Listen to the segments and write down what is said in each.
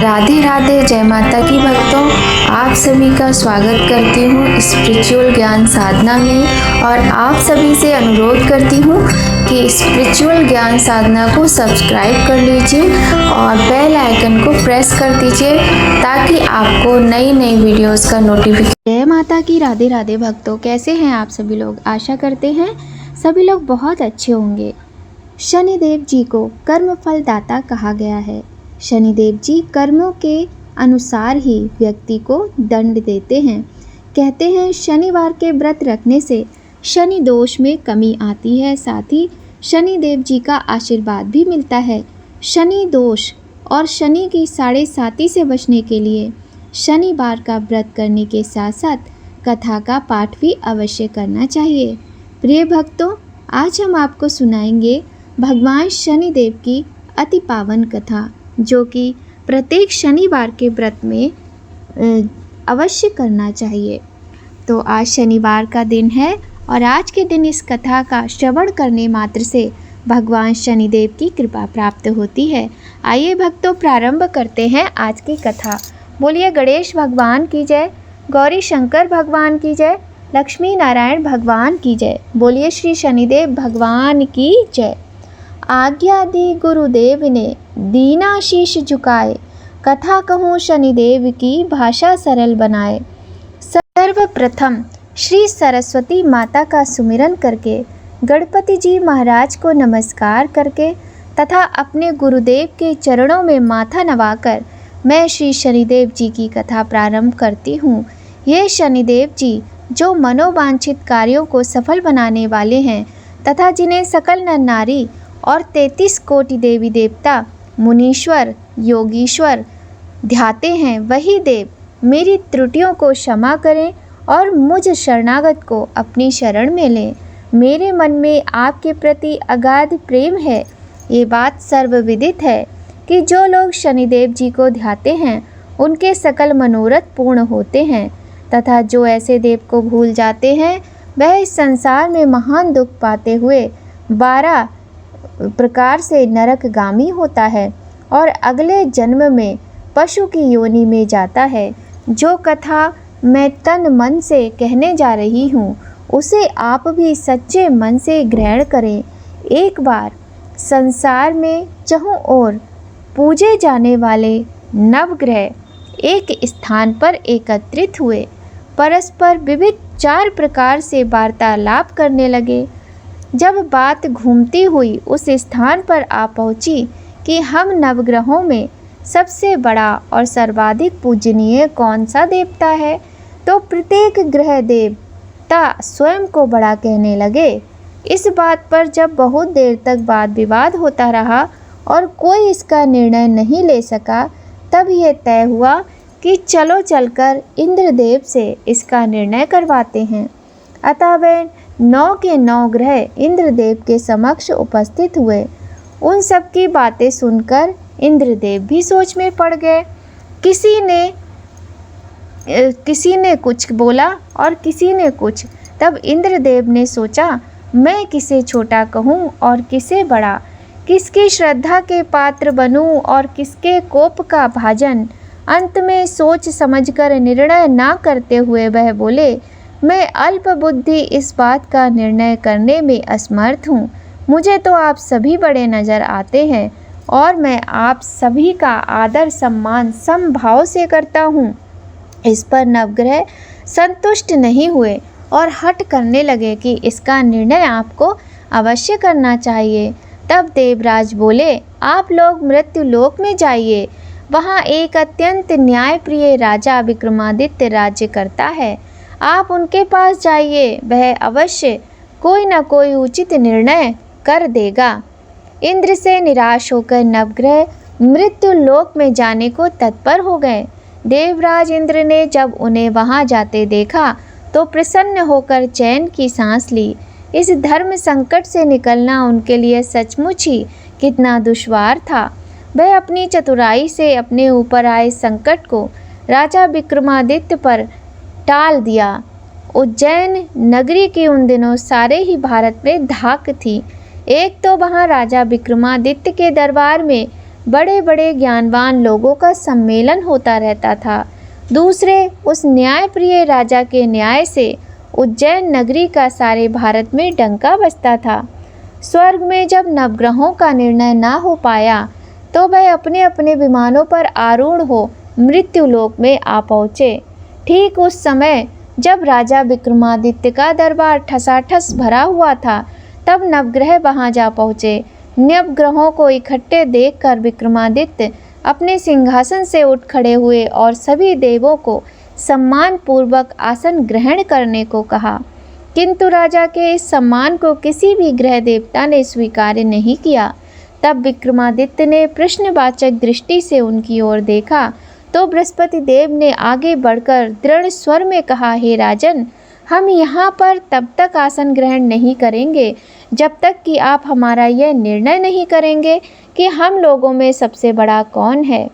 राधे राधे, जय माता की भक्तों। आप सभी का स्वागत करती हूँ स्पिरिचुअल ज्ञान साधना में और आप सभी से अनुरोध करती हूँ कि स्पिरिचुअल ज्ञान साधना को सब्सक्राइब कर लीजिए और बेल आइकन को प्रेस कर दीजिए ताकि आपको नई नई वीडियोस का नोटिफिकेशन। जय माता की राधे राधे भक्तों, कैसे हैं आप सभी लोग। आशा करते हैं सभी लोग बहुत अच्छे होंगे। शनिदेव जी को कर्म फल दाता कहा गया है। शनिदेव जी कर्मों के अनुसार ही व्यक्ति को दंड देते हैं। कहते हैं शनिवार के व्रत रखने से शनि दोष में कमी आती है, साथ ही शनिदेव जी का आशीर्वाद भी मिलता है। शनि दोष और शनि की 7.5 से बचने के लिए शनिवार का व्रत करने के साथ साथ कथा का पाठ भी अवश्य करना चाहिए। प्रिय भक्तों, आज हम आपको सुनाएंगे भगवान शनिदेव की अति पावन कथा, जो कि प्रत्येक शनिवार के व्रत में अवश्य करना चाहिए। तो आज शनिवार का दिन है और आज के दिन इस कथा का श्रवण करने मात्र से भगवान शनिदेव की कृपा प्राप्त होती है। आइए भक्तों, प्रारंभ करते हैं आज की कथा। बोलिए गणेश भगवान की जय, गौरी शंकर भगवान की जय, लक्ष्मी नारायण भगवान की जय। बोलिए श्री शनिदेव भगवान की जय। आज्ञा दी गुरुदेव ने, दीना शीश झुकाए, कथा कहूँ शनिदेव की, भाषा सरल बनाए। सर्वप्रथम श्री सरस्वती माता का सुमिरन करके, गणपति जी महाराज को नमस्कार करके तथा अपने गुरुदेव के चरणों में माथा नवाकर मैं श्री शनिदेव जी की कथा प्रारंभ करती हूँ। ये शनिदेव जी जो मनोवांछित कार्यों को सफल बनाने वाले हैं तथा जिन्हें सकल नर नारी और 33 कोटि देवी देवता, मुनीश्वर, योगीश्वर ध्याते हैं, वही देव मेरी त्रुटियों को क्षमा करें और मुझ शरणागत को अपनी शरण में लें। मेरे मन में आपके प्रति अगाध प्रेम है। ये बात सर्वविदित है कि जो लोग शनिदेव जी को ध्याते हैं उनके सकल मनोरथ पूर्ण होते हैं तथा जो ऐसे देव को भूल जाते हैं वह इस संसार में महान दुख पाते हुए 12 प्रकार से नरकगामी होता है और अगले जन्म में पशु की योनि में जाता है। जो कथा मैं तन मन से कहने जा रही हूँ उसे आप भी सच्चे मन से ग्रहण करें। एक बार संसार में चहुं ओर पूजे जाने वाले नवग्रह एक स्थान पर एकत्रित हुए, परस्पर विविध 4 प्रकार से वार्तालाप करने लगे। जब बात घूमती हुई उस स्थान पर आ पहुंची कि हम नवग्रहों में सबसे बड़ा और सर्वाधिक पूजनीय कौन सा देवता है, तो प्रत्येक ग्रह देवता स्वयं को बड़ा कहने लगे। इस बात पर जब बहुत देर तक वाद विवाद होता रहा और कोई इसका निर्णय नहीं ले सका, तब यह तय हुआ कि चलो चलकर इंद्रदेव से इसका निर्णय करवाते हैं। अतः वे 9 के 9 ग्रह इंद्रदेव के समक्ष उपस्थित हुए। उन सब की बातें सुनकर इंद्रदेव भी सोच में पड़ गए। किसी ने कुछ बोला और किसी ने कुछ। तब इंद्रदेव ने सोचा, मैं किसे छोटा कहूँ और किसे बड़ा, किसकी श्रद्धा के पात्र बनूं और किसके कोप का भाजन। अंत में सोच समझकर निर्णय ना करते हुए वह बोले, मैं अल्प बुद्धि इस बात का निर्णय करने में असमर्थ हूँ। मुझे तो आप सभी बड़े नज़र आते हैं और मैं आप सभी का आदर सम्मान समभाव से करता हूँ। इस पर नवग्रह संतुष्ट नहीं हुए और हठ करने लगे कि इसका निर्णय आपको अवश्य करना चाहिए। तब देवराज बोले, आप लोग मृत्युलोक में जाइए, वहाँ एक अत्यंत न्यायप्रिय राजा विक्रमादित्य राज्य करता है। आप उनके पास जाइए, वह अवश्य कोई न कोई उचित निर्णय कर देगा। इंद्र से निराश होकर नवग्रह मृत्युलोक में जाने को तत्पर हो गए। देवराज इंद्र ने जब उन्हें वहां जाते देखा तो प्रसन्न होकर चैन की सांस ली। इस धर्म संकट से निकलना उनके लिए सचमुच ही कितना दुश्वार था। वह अपनी चतुराई से अपने ऊपर आए संकट को राजा विक्रमादित्य पर टाल दिया। उज्जैन नगरी की उन दिनों सारे ही भारत में धाक थी। एक तो वहाँ राजा विक्रमादित्य के दरबार में बड़े बड़े ज्ञानवान लोगों का सम्मेलन होता रहता था। दूसरे, उस न्यायप्रिय राजा के न्याय से उज्जैन नगरी का सारे भारत में डंका बजता था। स्वर्ग में जब नवग्रहों का निर्णय ना हो पाया तो वह अपने अपने विमानों पर आरूढ़ हो मृत्युलोक में आ पहुँचे। ठीक उस समय जब राजा विक्रमादित्य का दरबार ठसाठस भरा हुआ था, तब नवग्रह वहां जा पहुँचे। नवग्रहों को इकट्ठे देखकर विक्रमादित्य अपने सिंहासन से उठ खड़े हुए और सभी देवों को सम्मान पूर्वक आसन ग्रहण करने को कहा। किंतु राजा के इस सम्मान को किसी भी ग्रह देवता ने स्वीकार नहीं किया। तब विक्रमादित्य ने प्रश्नवाचक दृष्टि से उनकी ओर देखा तो बृहस्पति देव ने आगे बढ़कर दृढ़ स्वर में कहा, हे राजन, हम यहाँ पर तब तक आसन ग्रहण नहीं करेंगे जब तक कि आप हमारा यह निर्णय नहीं करेंगे कि हम लोगों में सबसे बड़ा कौन है।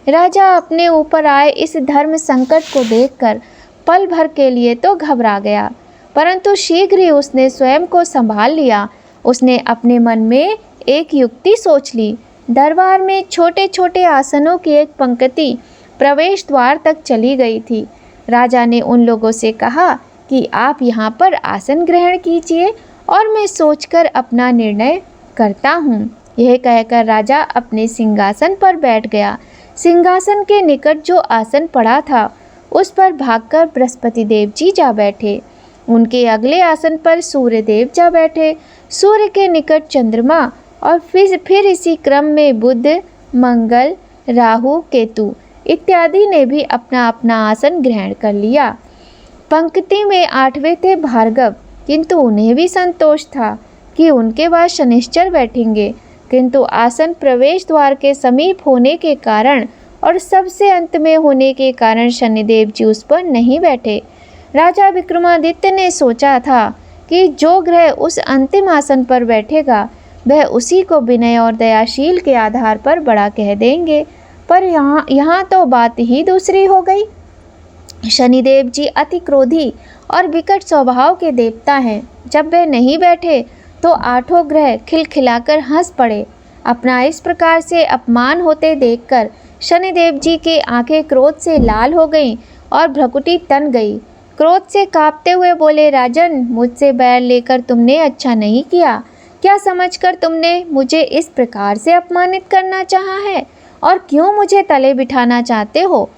राजा अपने ऊपर आए इस धर्म संकट को देखकर पल भर के लिए तो घबरा गया, परंतु शीघ्र ही उसने स्वयं को संभाल लिया। उसने अपने मन में एक युक्ति सोच ली। दरबार में छोटे छोटे आसनों की एक पंक्ति प्रवेश द्वार तक चली गई थी। राजा ने उन लोगों से कहा कि आप यहाँ पर आसन ग्रहण कीजिए और मैं सोचकर अपना निर्णय करता हूँ। यह कहकर राजा अपने सिंहासन पर बैठ गया। सिंहासन के निकट जो आसन पड़ा था उस पर भागकर बृहस्पति देव जी जा बैठे। उनके अगले आसन पर सूर्य देव जा बैठे। सूर्य के निकट चंद्रमा और फिर इसी क्रम में बुध, मंगल, राहु, केतु इत्यादि ने भी अपना अपना आसन ग्रहण कर लिया। पंक्ति में 8वें थे भार्गव, किंतु उन्हें भी संतोष था कि उनके बाद शनिश्चर बैठेंगे, किंतु आसन प्रवेश द्वार के समीप होने के कारण और सबसे अंत में होने के कारण शनिदेव जी उस पर नहीं बैठे। राजा विक्रमादित्य ने सोचा था कि जो ग्रह उस अंतिम आसन पर बैठेगा वह उसी को विनय और दयाशील के आधार पर बड़ा कह देंगे, पर यहाँ तो बात ही दूसरी हो गई। शनिदेव जी अति क्रोधी और विकट स्वभाव के देवता हैं। जब वे नहीं बैठे तो 8 ग्रह खिलखिलाकर हंस पड़े। अपना इस प्रकार से अपमान होते देखकर शनिदेव जी की आंखें क्रोध से लाल हो गईं और भ्रुकुटी तन गई। क्रोध से कांपते हुए बोले, राजन, मुझसे बैर लेकर तुमने अच्छा नहीं किया। क्या समझकर तुमने मुझे इस प्रकार से अपमानित करना चाहा है और क्यों मुझे तले बिठाना चाहते हो?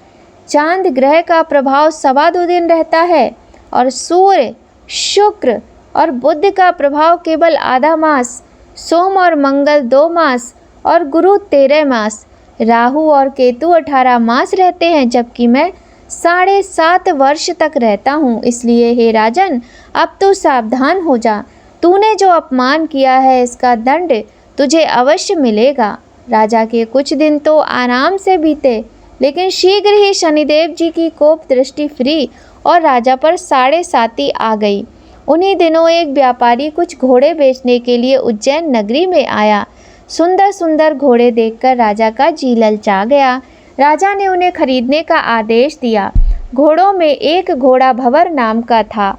चांद ग्रह का प्रभाव 2.25 दिन रहता है और सूर्य, शुक्र और बुध का प्रभाव केवल आधा मास, सोम और मंगल 2 मास और गुरु 13 मास, राहु और केतु 18 मास रहते हैं, जबकि मैं 7.5 वर्ष तक रहता हूँ। इसलिए हे राजन, अब तू सावधान हो जा। तूने जो अपमान किया है इसका दंड तुझे अवश्य मिलेगा। राजा के कुछ दिन तो आराम से बीते, लेकिन शीघ्र ही शनिदेव जी की कोप दृष्टि फिरी और राजा पर 7.5 आ गई। उन्हीं दिनों एक व्यापारी कुछ घोड़े बेचने के लिए उज्जैन नगरी में आया। सुंदर सुंदर घोड़े देखकर राजा का जी ललचा गया। राजा ने उन्हें खरीदने का आदेश दिया। घोड़ों में एक घोड़ा भंवर नाम का था।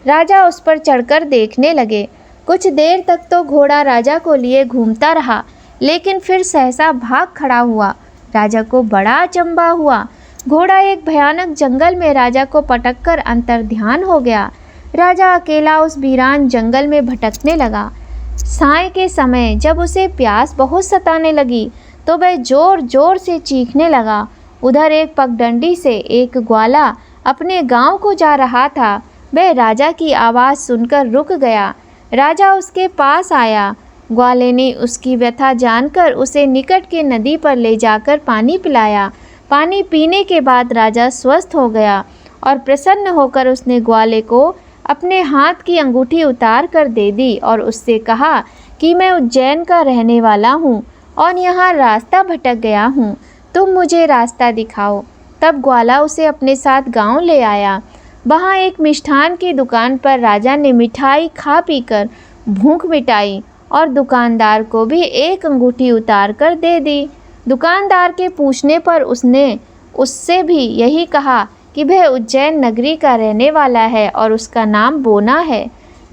राजा उस पर चढ़कर देखने लगे। कुछ देर तक तो घोड़ा राजा को लिए घूमता रहा, लेकिन फिर सहसा भाग खड़ा हुआ। राजा को बड़ा अचंभा हुआ। घोड़ा एक भयानक जंगल में राजा को पटककर अंतर्ध्यान हो गया। राजा अकेला उस वीरान जंगल में भटकने लगा। साय के समय जब उसे प्यास बहुत सताने लगी तो वह जोर जोर से चीखने लगा। उधर एक पगडंडी से एक ग्वाला अपने गांव को जा रहा था। वह राजा की आवाज़ सुनकर रुक गया। राजा उसके पास आया। ग्वाले ने उसकी व्यथा जानकर उसे निकट के नदी पर ले जाकर पानी पिलाया। पानी पीने के बाद राजा स्वस्थ हो गया और प्रसन्न होकर उसने ग्वाले को अपने हाथ की अंगूठी उतार कर दे दी और उससे कहा कि मैं उज्जैन का रहने वाला हूँ और यहाँ रास्ता भटक गया हूँ, तुम मुझे रास्ता दिखाओ। तब ग्वाला उसे अपने साथ गांव ले आया। वहाँ एक मिष्ठान की दुकान पर राजा ने मिठाई खा पीकर भूख मिटाई और दुकानदार को भी एक अंगूठी उतार कर दे दी। दुकानदार के पूछने पर उसने उससे भी यही कहा कि वह उज्जैन नगरी का रहने वाला है और उसका नाम बोना है।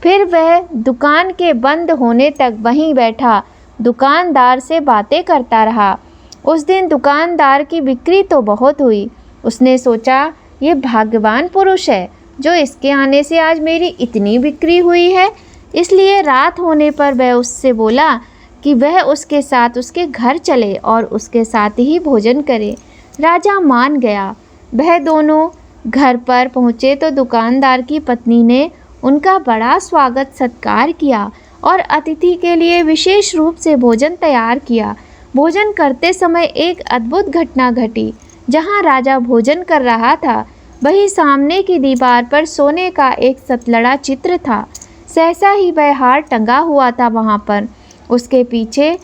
फिर वह दुकान के बंद होने तक वहीं बैठा दुकानदार से बातें करता रहा। उस दिन दुकानदार की बिक्री तो बहुत हुई। उसने सोचा, ये भाग्यवान पुरुष है जो इसके आने से आज मेरी इतनी बिक्री हुई है। इसलिए रात होने पर वह उससे बोला कि वह उसके साथ उसके घर चले और उसके साथ ही भोजन करे। राजा मान गया। वह दोनों घर पर पहुँचे तो दुकानदार की पत्नी ने उनका बड़ा स्वागत सत्कार किया और अतिथि के लिए विशेष रूप से भोजन तैयार किया। भोजन करते समय एक अद्भुत घटना घटी। जहाँ राजा भोजन कर रहा था, वहीं सामने की दीवार पर सोने का एक सतलड़ा चित्र था। सहसा ही वह हार टंगा हुआ था वहाँ पर। उसके पीछे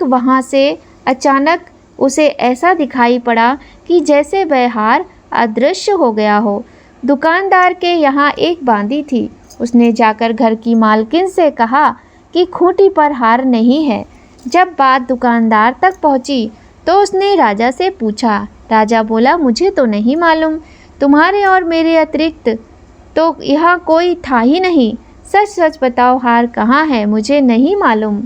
वहाँ से अचानक उसे ऐसा दिखाई पड़ा कि जैसे वह हार अदृश्य हो गया हो। दुकानदार के यहाँ एक बांदी थी। उसने जाकर घर की मालकिन से कहा कि खूंटी पर हार नहीं है। जब बात दुकानदार तक पहुँची तो उसने राजा से पूछा। राजा बोला, मुझे तो नहीं मालूम, तुम्हारे और मेरे अतिरिक्त तो यहाँ कोई था ही नहीं। सच सच बताओ, हार कहाँ है? मुझे नहीं मालूम।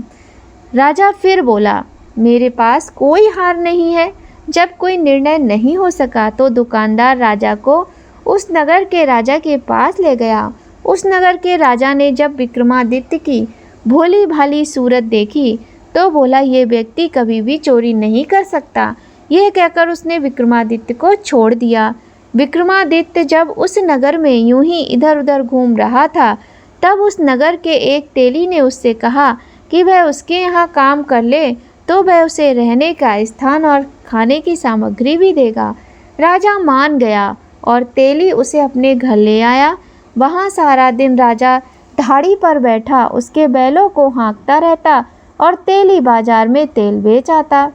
राजा फिर बोला, मेरे पास कोई हार नहीं है। जब कोई निर्णय नहीं हो सका तो दुकानदार राजा को उस नगर के राजा के पास ले गया। उस नगर के राजा ने जब विक्रमादित्य की भोली भाली सूरत देखी तो बोला, ये व्यक्ति कभी भी चोरी नहीं कर सकता। यह कहकर उसने विक्रमादित्य को छोड़ दिया। विक्रमादित्य जब उस नगर में यूं ही इधर उधर घूम रहा था, तब उस नगर के एक तेली ने उससे कहा कि वह उसके यहाँ काम कर ले तो वह उसे रहने का स्थान और खाने की सामग्री भी देगा। राजा मान गया और तेली उसे अपने घर ले आया। वहाँ सारा दिन राजा धाड़ी पर बैठा उसके बैलों को हाँकता रहता और तेली बाजार में तेल बेच आता।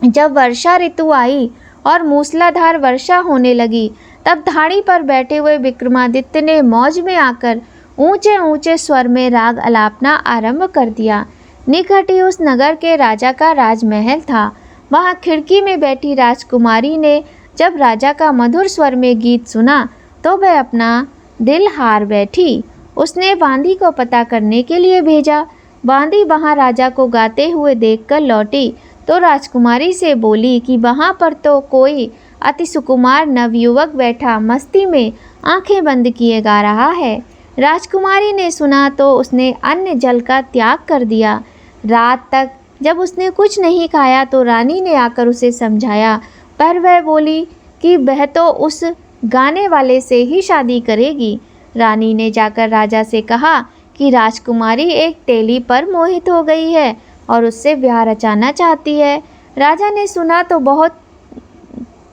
जब वर्षा ऋतु आई और मूसलाधार वर्षा होने लगी, तब धाड़ी पर बैठे हुए विक्रमादित्य ने मौज में आकर ऊंचे ऊंचे स्वर में राग अलापना आरंभ कर दिया। निकट ही उस नगर के राजा का राजमहल था। वहाँ खिड़की में बैठी राजकुमारी ने जब राजा का मधुर स्वर में गीत सुना तो वह अपना दिल हार बैठी। उसने बांदी को पता करने के लिए भेजा। बांदी वहाँ राजा को गाते हुए देखकर लौटी तो राजकुमारी से बोली कि वहाँ पर तो कोई अति सुकुमार नवयुवक बैठा मस्ती में आंखें बंद किए गा रहा है। राजकुमारी ने सुना तो उसने अन्न जल का त्याग कर दिया। रात तक जब उसने कुछ नहीं खाया तो रानी ने आकर उसे समझाया, पर वह बोली कि वह तो उस गाने वाले से ही शादी करेगी। रानी ने जाकर राजा से कहा कि राजकुमारी एक तेली पर मोहित हो गई है और उससे ब्याह रचाना चाहती है। राजा ने सुना तो बहुत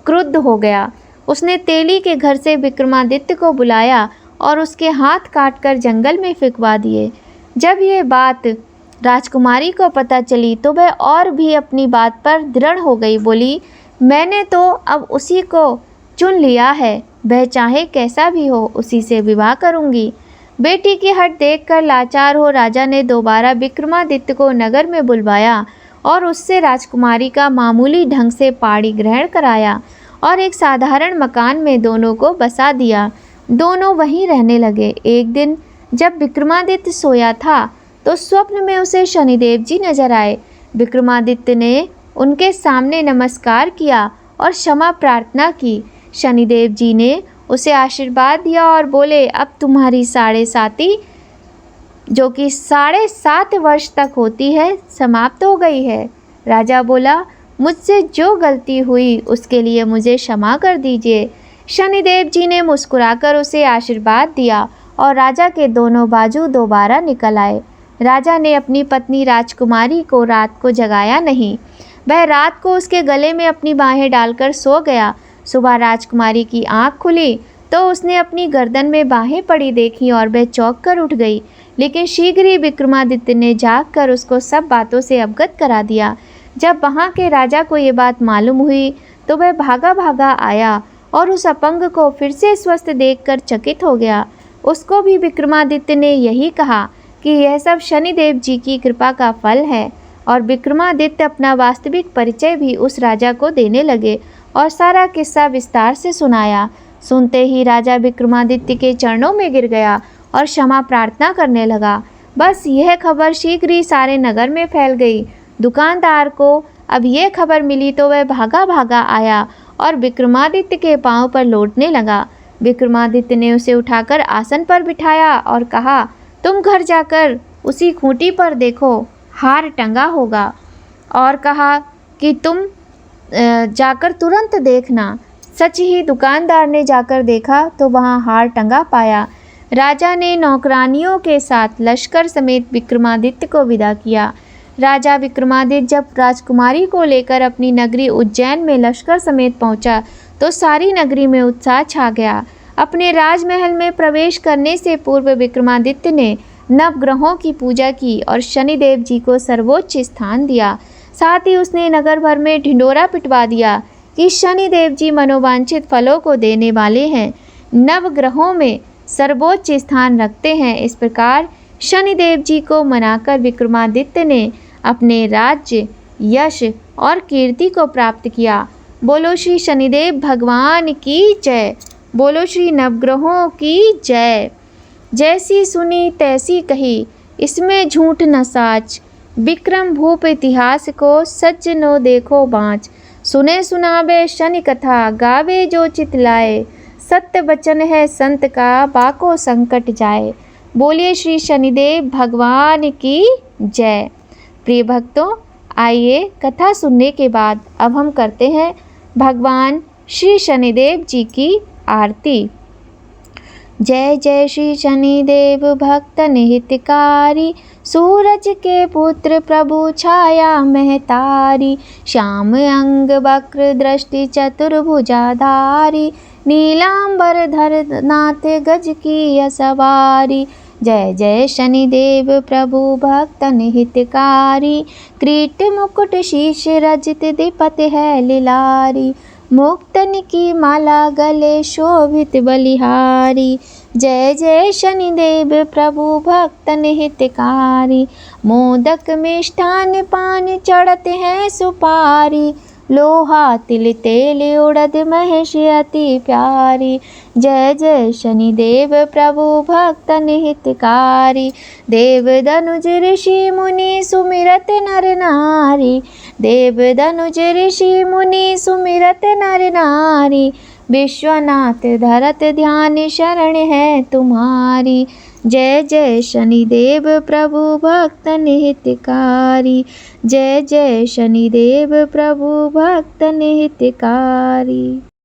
क्रुद्ध हो गया। उसने तेली के घर से विक्रमादित्य को बुलाया और उसके हाथ काटकर जंगल में फेंकवा दिए। जब ये बात राजकुमारी को पता चली तो वह और भी अपनी बात पर दृढ़ हो गई। बोली, मैंने तो अब उसी को चुन लिया है, वह चाहे कैसा भी हो उसी से विवाह करूंगी। बेटी की हट देखकर लाचार हो राजा ने दोबारा विक्रमादित्य को नगर में बुलवाया और उससे राजकुमारी का मामूली ढंग से पाणी ग्रहण कराया और एक साधारण मकान में दोनों को बसा दिया। दोनों वहीं रहने लगे। एक दिन जब विक्रमादित्य सोया था तो स्वप्न में उसे शनिदेव जी नजर आए। विक्रमादित्य ने उनके सामने नमस्कार किया और क्षमा प्रार्थना की। शनिदेव जी ने उसे आशीर्वाद दिया और बोले, अब तुम्हारी साढ़े साती, जो कि 7.5 वर्ष तक होती है, समाप्त हो गई है। राजा बोला, मुझसे जो गलती हुई उसके लिए मुझे क्षमा कर दीजिए। शनिदेव जी ने मुस्कुराकर उसे आशीर्वाद दिया और राजा के दोनों बाजू दोबारा निकल आए। राजा ने अपनी पत्नी राजकुमारी को रात को जगाया नहीं। वह रात को उसके गले में अपनी बाहें डालकर सो गया। सुबह राजकुमारी की आंख खुली तो उसने अपनी गर्दन में बाहें पड़ी देखी और वह चौंक कर उठ गई। लेकिन शीघ्र ही विक्रमादित्य ने जागकर उसको सब बातों से अवगत करा दिया। जब वहाँ के राजा को ये बात मालूम हुई तो वह भागा भागा आया और उस अपंग को फिर से स्वस्थ देखकर चकित हो गया। उसको भी विक्रमादित्य ने यही कहा कि यह सब शनिदेव जी की कृपा का फल है। और विक्रमादित्य अपना वास्तविक परिचय भी उस राजा को देने लगे और सारा किस्सा विस्तार से सुनाया। सुनते ही राजा विक्रमादित्य के चरणों में गिर गया और क्षमा प्रार्थना करने लगा। बस यह खबर शीघ्र ही सारे नगर में फैल गई। दुकानदार को अब ये खबर मिली तो वह भागा भागा आया और विक्रमादित्य के पांव पर लौटने लगा। विक्रमादित्य ने उसे उठाकर आसन पर बिठाया और कहा, तुम घर जाकर उसी खूंटी पर देखो, हार टंगा होगा। और कहा कि तुम जाकर तुरंत देखना। सच ही दुकानदार ने जाकर देखा तो वहाँ हार टंगा पाया। राजा ने नौकरानियों के साथ लश्कर समेत विक्रमादित्य को विदा किया। राजा विक्रमादित्य जब राजकुमारी को लेकर अपनी नगरी उज्जैन में लश्कर समेत पहुंचा तो सारी नगरी में उत्साह छा गया। अपने राजमहल में प्रवेश करने से पूर्व विक्रमादित्य ने नवग्रहों की पूजा की और शनिदेव जी को सर्वोच्च स्थान दिया। साथ ही उसने नगर भर में ढिंडोरा पिटवा दिया कि शनिदेव जी मनोवांछित फलों को देने वाले हैं, नवग्रहों में सर्वोच्च स्थान रखते हैं। इस प्रकार शनिदेव जी को मनाकर विक्रमादित्य ने अपने राज्य, यश और कीर्ति को प्राप्त किया। बोलो श्री शनिदेव भगवान की जय। बोलो श्री नवग्रहों की जय। जैसी सुनी तैसी कही, इसमें झूठ न साच। विक्रम भूप इतिहास को, सज्जनों देखो बाँच। सुने सुनावे शनि कथा, गावे जो चित लाए। सत्य वचन है संत का, बाको संकट जाए। बोलिए श्री शनिदेव भगवान की जय। प्रिय भक्तों, आइए कथा सुनने के बाद अब हम करते हैं भगवान श्री शनिदेव जी की आरती। जय जय श्री शनिदेव भक्त निहितकारी, सूरज के पुत्र प्रभु छाया महतारी। श्याम अंग वक्र दृष्टि चतुर्भुजाधारी, नीलांबर धर नाथ गज की सवारी। जय जय शनिदेव प्रभु भक्त निहितकारी, किरीट मुकुट शीश रजित दीपत है लीलारी। मुक्तन की माला गले शोभित बलिहारी। जय जय शनिदेव प्रभु भक्त निहितकारी, मोदक मिष्ठान पान चढ़ते हैं सुपारी। लोहा तिल तेल उड़द महेश अति प्यारी। जय जय शनिदेव प्रभु भक्त निहितकारी, देव दनुज ऋषि मुनि सुमिरत नर नारी। देव दनुज ऋषि मुनि सुमिरत नर नारी, विश्वनाथ धरत ध्यान शरण है तुम्हारी। जय जय शनिदेव प्रभु भक्त निहितकारी, जय जय शनिदेव प्रभु भक्त निहितकारी।